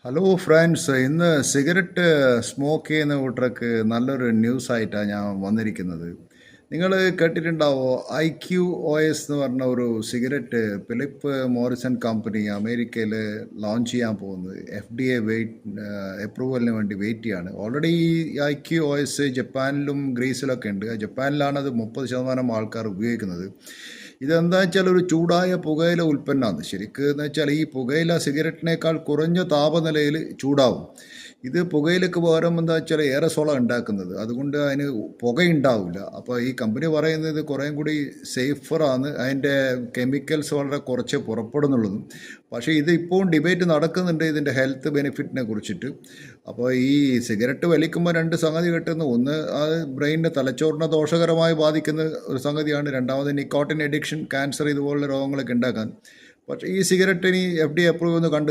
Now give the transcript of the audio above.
Hello friends, ഇന്ന് cigarette smoke ചെയ്യുന്ന കൂട്ടർക്ക് നല്ലൊരു ന്യൂസായിട്ടാണ് ഞാൻ വന്നിരിക്കുന്നത്. നിങ്ങൾ കേട്ടിട്ടുണ്ടാവോ, IQOS എന്ന് പറഞ്ഞ ഒരു സിഗരറ്റ് ഫിലിപ്പ് മോറിസൺ കമ്പനി അമേരിക്കയിൽ ലോഞ്ച് ചെയ്യാൻ പോകുന്നത്. FDA അപ്രൂവലിന് വേണ്ടി വെയിറ്റ് ചെയ്യാണ്. ഓൾറെഡി ഈ IQOS ജപ്പാനിലും ഗ്രീസിലൊക്കെ ഉണ്ട്. ജപ്പാനിലാണ് അത് 30% ആൾക്കാർ ഉപയോഗിക്കുന്നത്. ഇതെന്താ വെച്ചാൽ ഒരു ചൂടായ പുകയില ഉൽപ്പന്നമാണ്. ശരിക്കും എന്ന് വെച്ചാൽ ഈ പുകയില സിഗരറ്റിനേക്കാൾ കുറഞ്ഞ താപനിലയിൽ ചൂടാവും. ഇത് പുകയിലക്ക് പകരം എന്താ വെച്ചാൽ എയറസോളാണ് ഉണ്ടാക്കുന്നത്. അതുകൊണ്ട് അതിന് പുകയുണ്ടാവില്ല. അപ്പോൾ ഈ കമ്പനി പറയുന്നത് കുറേയും കൂടി സേഫറാണ്, അതിൻ്റെ കെമിക്കൽസ് വളരെ കുറച്ച് പുറപ്പെടുന്നുള്ളതും. പക്ഷേ ഇത് ഇപ്പോൾ ഡിബേറ്റ് നടക്കുന്നുണ്ട് ഇതിൻ്റെ ഹെൽത്ത് ബെനിഫിറ്റിനെ കുറിച്ചിട്ട്. അപ്പോൾ ഈ സിഗരറ്റ് വലിക്കുമ്പോൾ രണ്ട് സംഗതി കിട്ടുന്നു. ഒന്ന്, അത് ബ്രെയിനിൻ്റെ തലച്ചോറിനെ ദോഷകരമായി ബാധിക്കുന്ന ഒരു സംഗതിയാണ്. രണ്ടാമത് നിക്കോട്ടിൻ അഡിക്ഷൻ, ക്യാൻസർ ഇതുപോലുള്ള രോഗങ്ങളൊക്കെ ഉണ്ടാക്കാൻ. പക്ഷേ ഈ സിഗരറ്റിന് FDA അപ്രൂവ് ഒന്ന് കണ്ടു